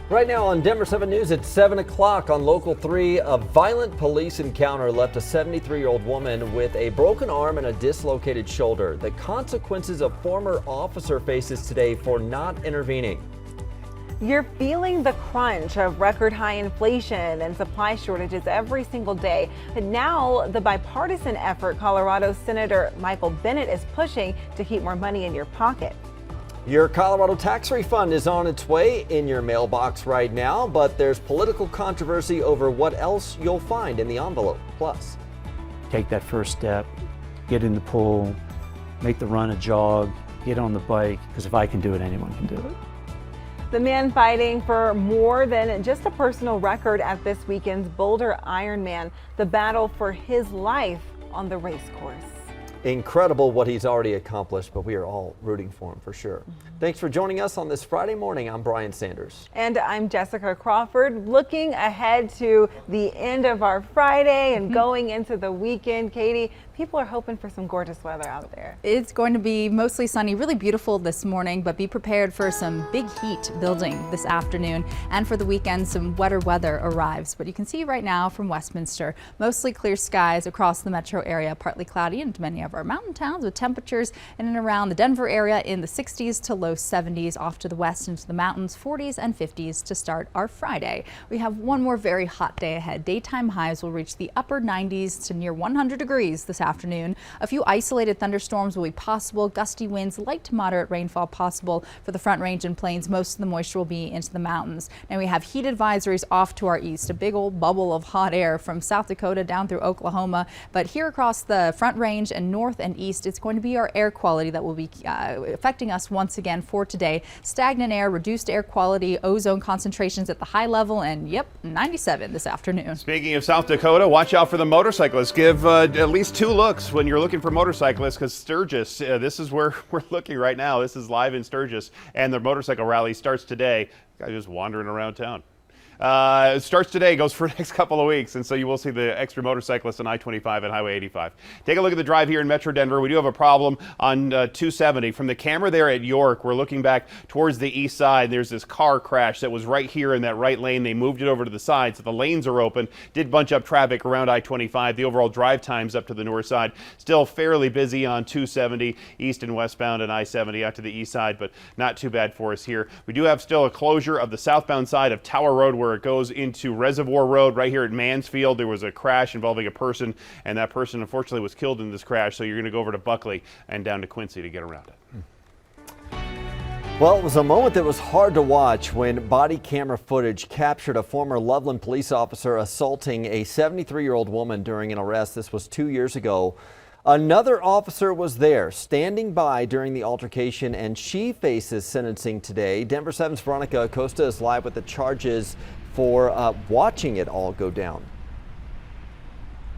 Right now on Denver 7 News at 7 o'clock on Local 3, a violent police encounter left a 73-year-old woman with a broken arm and a dislocated shoulder. The consequences a former officer faces today for not intervening. You're feeling the crunch of record high inflation and supply shortages every single day. But now the bipartisan effort Colorado Senator Michael Bennet is pushing to keep more money in your pocket. Your Colorado tax refund is on its way in your mailbox right now, but there's political controversy over what else you'll find in the envelope. Plus, take that first step, get in the pool, make the run a jog, get on the bike, because if I can do it, anyone can do it. The man fighting for more than just a personal record at this weekend's Boulder Ironman, the battle for his life on the race course. Incredible what he's already accomplished, but we are all rooting for him for sure. Thanks for joining us on this Friday morning. I'm Brian Sanders. And I'm Jessica Crawford. Looking ahead to the end of our Friday and going into the weekend, Katie, people are hoping for some gorgeous weather out there. It's going to be mostly sunny, really beautiful this morning, but be prepared for some big heat building this afternoon. And for the weekend, some wetter weather arrives. But you can see right now from Westminster, mostly clear skies across the metro area, partly cloudy in many of our mountain towns with temperatures in and around the Denver area in the 60s to low 70s, off to the west into the mountains, 40s and 50s to start our Friday. We have one more very hot day ahead. Daytime highs will reach the upper 90s to near 100 degrees this afternoon. A few isolated thunderstorms will be possible, gusty winds, light to moderate rainfall possible for the Front Range and plains. Most of the moisture will be into the mountains. Now we have heat advisories off to our east, a big old bubble of hot air from South Dakota down through Oklahoma. But here across the Front Range and north and east, it's going to be our air quality that will be affecting us once again for today. Stagnant air, reduced air quality, ozone concentrations at the high level, and yep, 97 this afternoon. Speaking of South Dakota, watch out for the motorcyclists. Give at least 2 looks when you're looking for motorcyclists, because Sturgis, this is where we're looking right now. This is live in Sturgis, and the motorcycle rally starts today. Guys just wandering around town. It starts today, goes for the next couple of weeks, and so you will see the extra motorcyclists on I-25 and Highway 85. Take a look at the drive here in Metro Denver. We do have a problem on 270. From the camera there at York, we're looking back towards the east side. There's this car crash that was right here in that right lane. They moved it over to the side, so the lanes are open. Did bunch up traffic around I-25. The overall drive times up to the north side. Still fairly busy on 270, east and westbound, and I-70 out to the east side, but not too bad for us here. We do have still a closure of the southbound side of Tower Road, where it goes into Reservoir Road right here at Mansfield. There was a crash involving a person, and that person unfortunately was killed in this crash, so you're going to go over to Buckley and down to Quincy to get around it. Well, it was a moment that was hard to watch when body camera footage captured a former Loveland police officer assaulting a 73-year-old woman during an arrest. This was 2 years ago. Another officer was there, standing by during the altercation, and she faces sentencing today. Denver 7's Veronica Acosta is live with the charges for watching it all go down.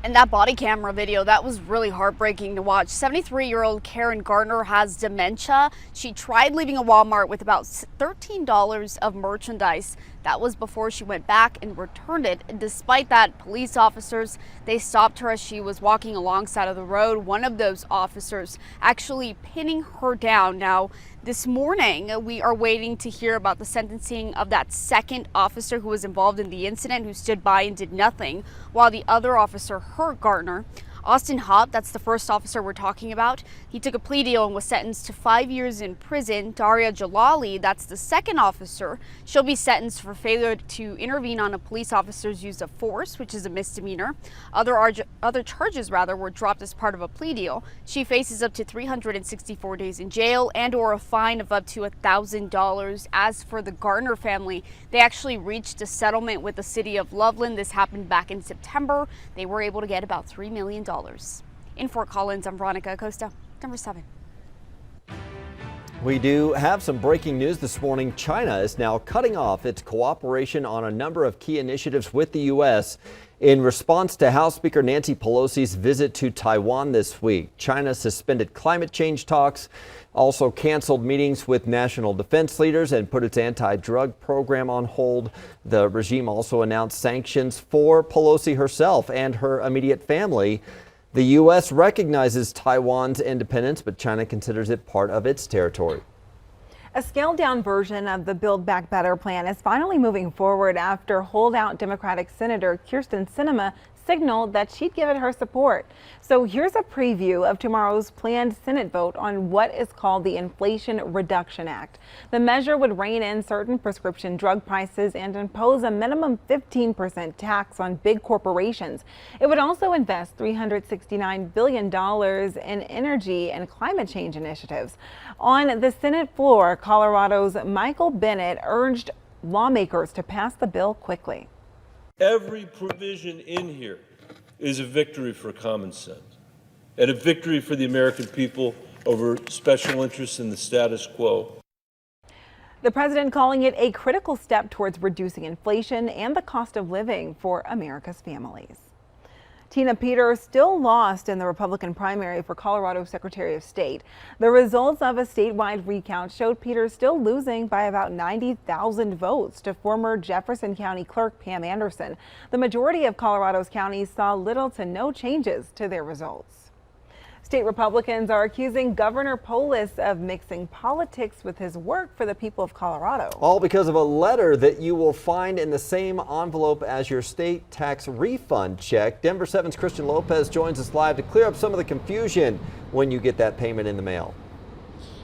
And that body camera video, that was really heartbreaking to watch. 73-year-old Karen Gardner has dementia. She tried leaving a Walmart with about $13 of merchandise. That was before she went back and returned it. And despite that, police officers, they stopped her as she was walking alongside of the road. One of those officers actually pinning her down. Now, this morning, we are waiting to hear about the sentencing of that second officer who was involved in the incident, who stood by and did nothing, while the other officer hurt Gardner. Austin Hobb, that's the first officer we're talking about. He took a plea deal and was sentenced to 5 years in prison. Daria Jalali, that's the second officer. She'll be sentenced for failure to intervene on a police officer's use of force, which is a misdemeanor. Other charges were dropped as part of a plea deal. She faces up to 364 days in jail and or a fine of up to $1,000. As for the Gardner family, they actually reached a settlement with the city of Loveland. This happened back in September. They were able to get about $3 million. In Fort Collins, I'm Veronica Acosta, Denver 7. We do have some breaking news this morning. China is now cutting off its cooperation on a number of key initiatives with the U.S. in response to House Speaker Nancy Pelosi's visit to Taiwan this week. China suspended climate change talks, also canceled meetings with national defense leaders, and put its anti-drug program on hold. The regime also announced sanctions for Pelosi herself and her immediate family. The U.S. recognizes Taiwan's independence, but China considers it part of its territory. A scaled-down version of the Build Back Better plan is finally moving forward after holdout Democratic Senator Kyrsten Sinema signaled that she'd given her support. So here's a preview of tomorrow's planned Senate vote on what is called the Inflation Reduction Act. The measure would rein in certain prescription drug prices and impose a minimum 15% tax on big corporations. It would also invest $369 billion in energy and climate change initiatives. On the Senate floor, Colorado's Michael Bennett urged lawmakers to pass the bill quickly. Every provision in here is a victory for common sense and a victory for the American people over special interests in the status quo. The president calling it a critical step towards reducing inflation and the cost of living for America's families. Tina Peters still lost in the Republican primary for Colorado Secretary of State. The results of a statewide recount showed Peters still losing by about 90,000 votes to former Jefferson County Clerk Pam Anderson. The majority of Colorado's counties saw little to no changes to their results. State Republicans are accusing Governor Polis of mixing politics with his work for the people of Colorado. All because of a letter that you will find in the same envelope as your state tax refund check. Denver 7's Christian Lopez joins us live to clear up some of the confusion when you get that payment in the mail.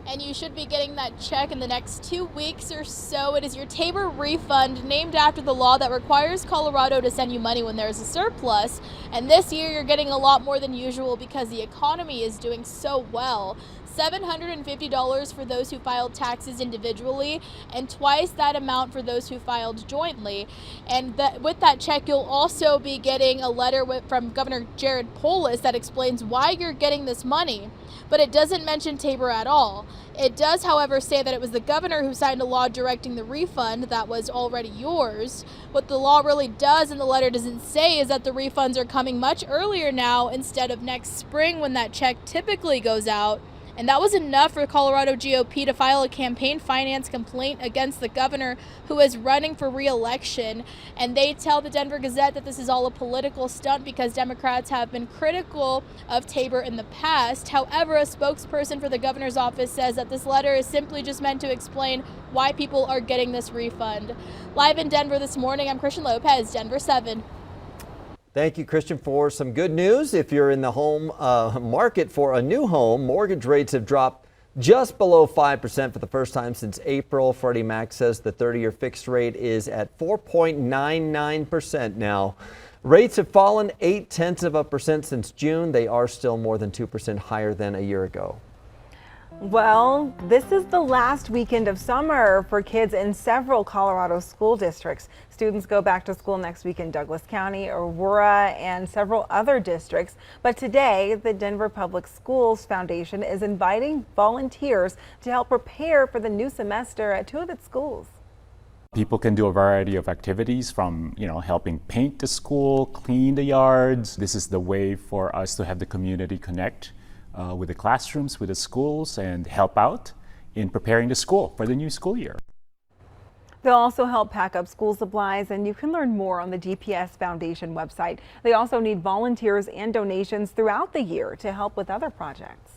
And you should be getting that check in the next 2 weeks or so. It is your Tabor refund, named after the law that requires Colorado to send you money when there's a surplus. And this year you're getting a lot more than usual because the economy is doing so well. $750 for those who filed taxes individually and twice that amount for those who filed jointly. And with that check, you'll also be getting a letter from Governor Jared Polis that explains why you're getting this money. But it doesn't mention Tabor at all. It does, however, say that it was the governor who signed a law directing the refund that was already yours. What the law really does and the letter doesn't say is that the refunds are coming much earlier now instead of next spring when that check typically goes out. And that was enough for Colorado GOP to file a campaign finance complaint against the governor who is running for re-election. And they tell the Denver Gazette that this is all a political stunt because Democrats have been critical of Tabor in the past. However, a spokesperson for the governor's office says that this letter is simply just meant to explain why people are getting this refund. Live in Denver this morning, I'm Christian Lopez, Denver 7. Thank you, Christian, for some good news. If you're in the home market for a new home, mortgage rates have dropped just below 5% for the first time since April. Freddie Mac says the 30-year fixed rate is at 4.99% now. Rates have fallen 0.8% since June. They are still more than 2% higher than a year ago. Well, this is the last weekend of summer for kids in several Colorado school districts. Students go back to school next week in Douglas County, Aurora, and several other districts. But today, the Denver Public Schools Foundation is inviting volunteers to help prepare for the new semester at 2 of its schools. People can do a variety of activities from, helping paint the school, clean the yards. This is the way for us to have the community connect with the classrooms, with the schools, and help out in preparing the school for the new school year. They'll also help pack up school supplies, and you can learn more on the DPS Foundation website. They also need volunteers and donations throughout the year to help with other projects.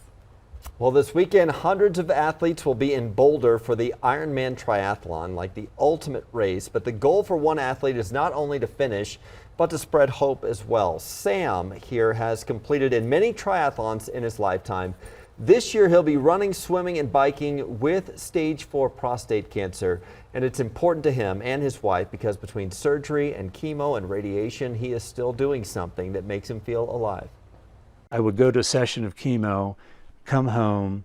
Well, this weekend, hundreds of athletes will be in Boulder for the Ironman triathlon, like the ultimate race. But the goal for one athlete is not only to finish, but to spread hope as well. Sam here has completed in many triathlons in his lifetime. This year, he'll be running, swimming, and biking with stage 4 prostate cancer. And it's important to him and his wife because between surgery and chemo and radiation, he is still doing something that makes him feel alive. I would go to a session of chemo, come home,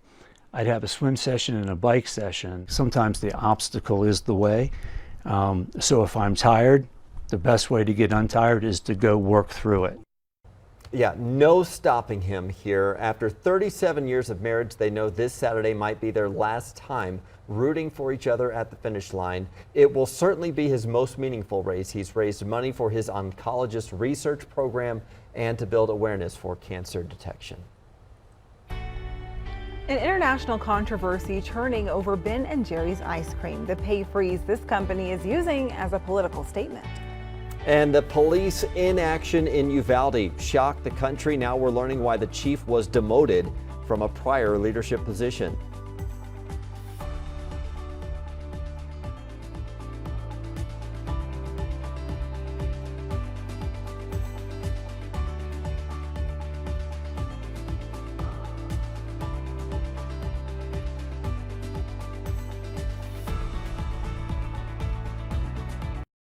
I'd have a swim session and a bike session. Sometimes the obstacle is the way. So if I'm tired, the best way to get untired is to go work through it. Yeah, no stopping him here. After 37 years of marriage, they know this Saturday might be their last time rooting for each other at the finish line. It will certainly be his most meaningful race. He's raised money for his oncologist research program and to build awareness for cancer detection. An international controversy churning over Ben & Jerry's ice cream, the pay freeze this company is using as a political statement. And the police inaction in Uvalde shocked the country. Now we're learning why the chief was demoted from a prior leadership position.